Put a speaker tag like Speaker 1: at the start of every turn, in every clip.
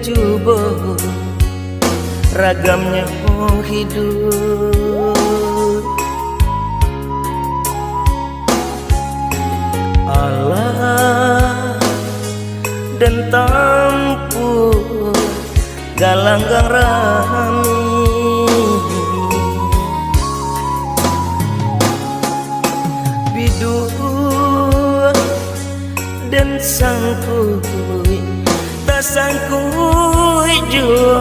Speaker 1: coba ragamnya hidup. Allah dan tampu galanggang rami bidu dan sangkui tak sangkui jua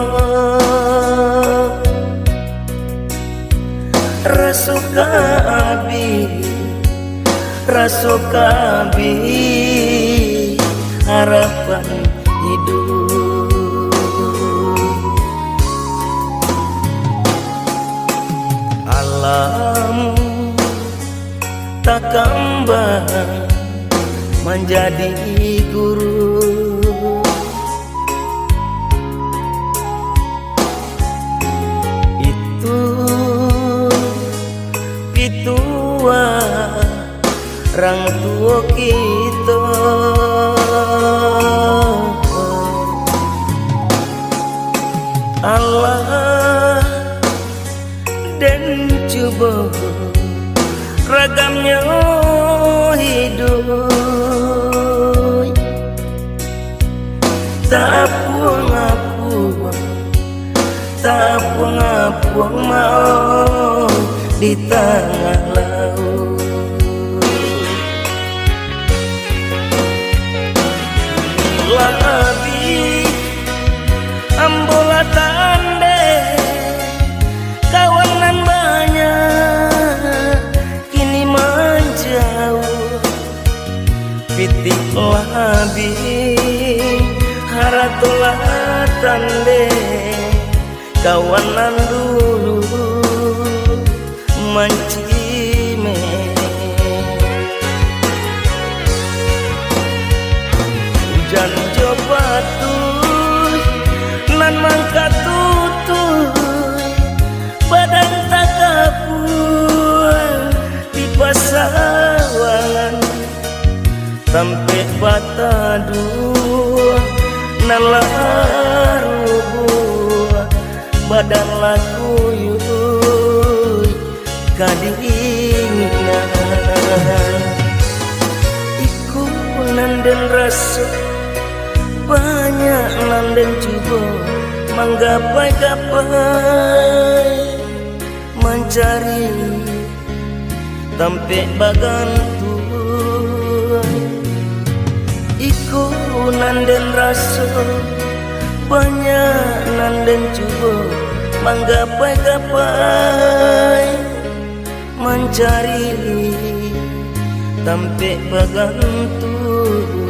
Speaker 1: rasuka abi harapan hidup. Alam tak kembang menjadi guru. Itu pitua orang tua kita. Allah dan coba ragamnya hidup. Tak puang mau di tengah laut. Labi ambola tande kawanan banyak kini menjauh. Pitik labi haratolah tande kawanan dulu mancime. Hujan coba tuh nan mangka tutuy badan tak kapuan di pasawangan sampai bata dua nalaru badan laku yuy kadinginan iku nanden rasa banyak nanden coba menggapai mencari sampai bagantung. Iku nanden rasa banyak nanden coba menggapai mencari sampai bagantung.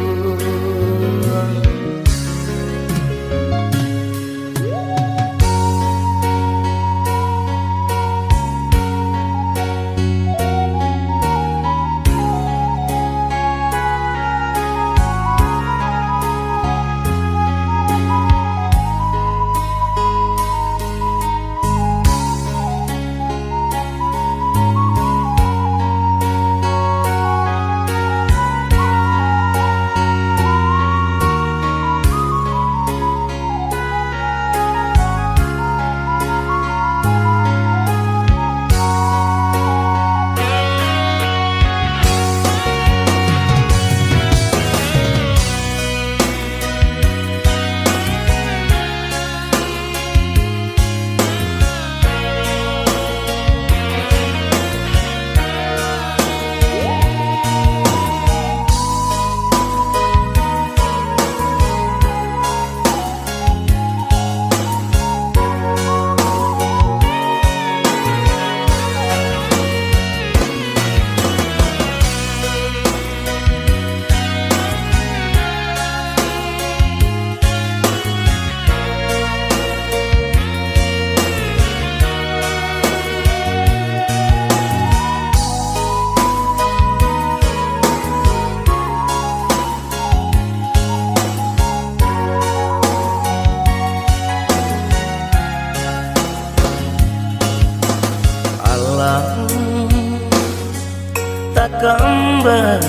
Speaker 1: kembang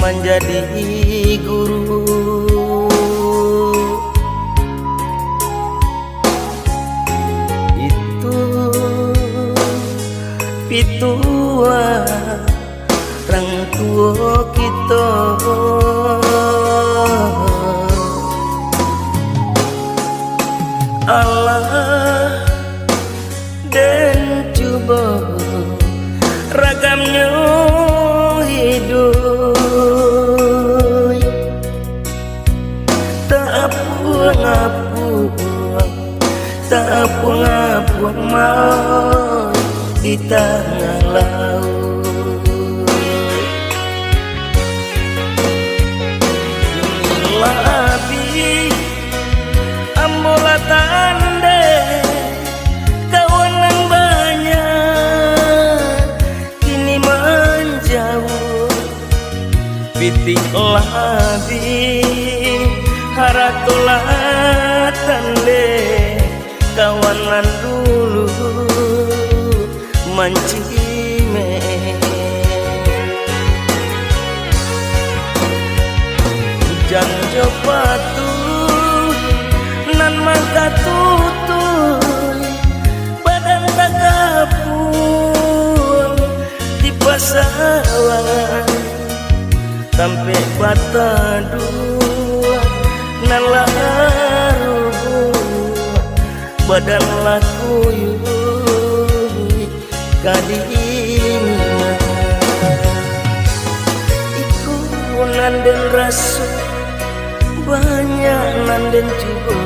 Speaker 1: menjadi guru. kita. Allah dan coba ragamnya hidup, tak apa-apa mau di tengah laut. Inilah api ambola tanda kawanan banyak kini menjauh. Pitik labi haratolah tanda kawanan dulu mancime. Hujan jopatu nan mangka tutul badan tak kapung di pasawan sampai bata dua nan laru badan laku yui kadina iku nanden rasu banyak nanden cuba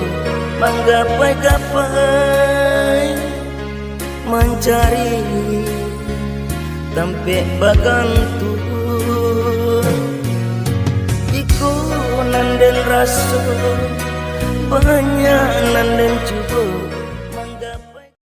Speaker 1: manggapai-gapai mencari sampai bagantu iku nanden rasu banyak nanden cuba manggapai.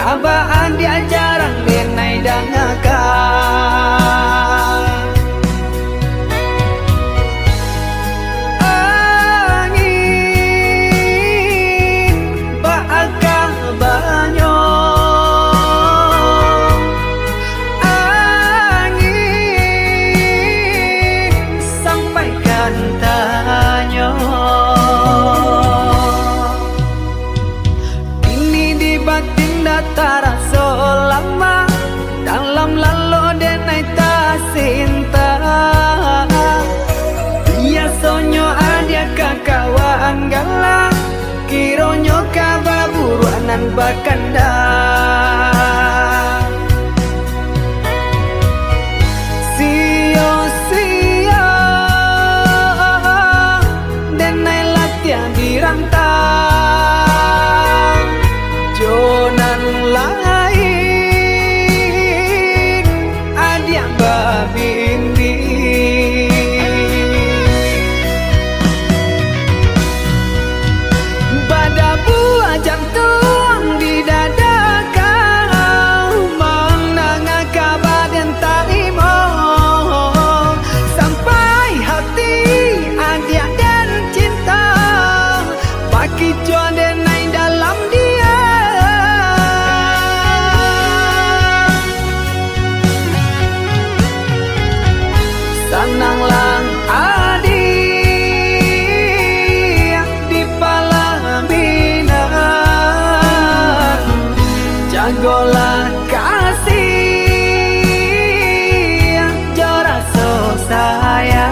Speaker 1: Kabaan dia jarang denai dangakan angin baakah banyo angin sampaikan tanyo terasa lama dalam lalu denai tak cinta biasonyo ada kakawan galak kironyo kababuruanan bakanda sio-sio denai latihan dirantang jonan lain adiang babindi pada buah jantung di dada kau menangah kabadan tarimo sampai hati adiang dan cinta bagi jodoh naik dalam dia. Sananglang adik di palaminan jagolah kasih jora so sayang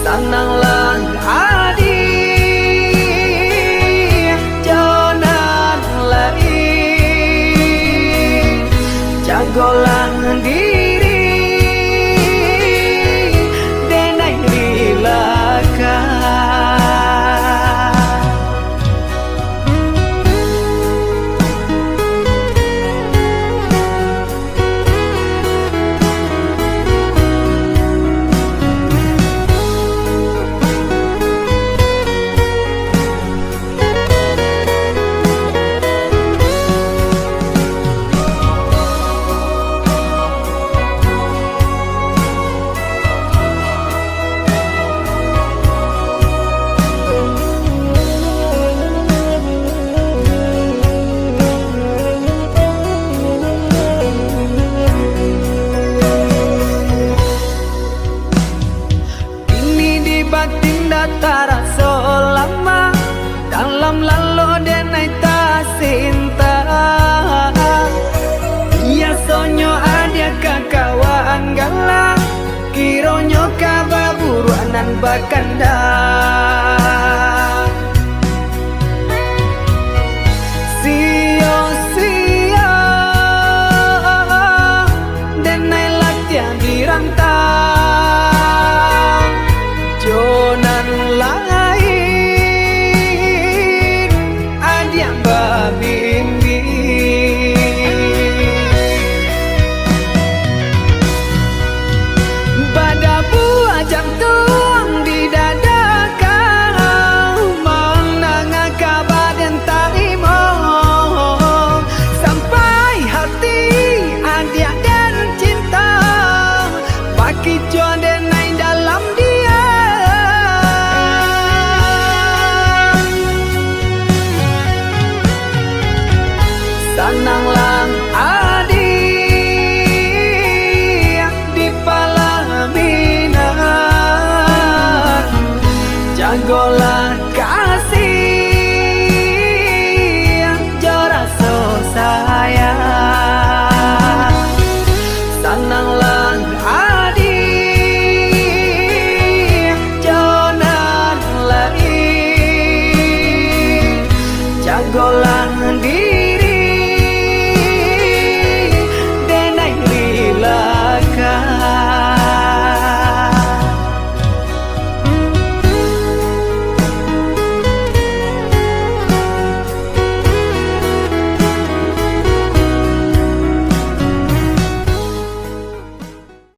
Speaker 1: sananglang adik jonan lain jagolah diri denai rilaka kan bakandang sia-sia denai latihan dirantang jonan lain adiang babimbi pada buah jam tuang di dada kau menangah kabar dan tarimo sampai hati adia dan cinta bagi jodoh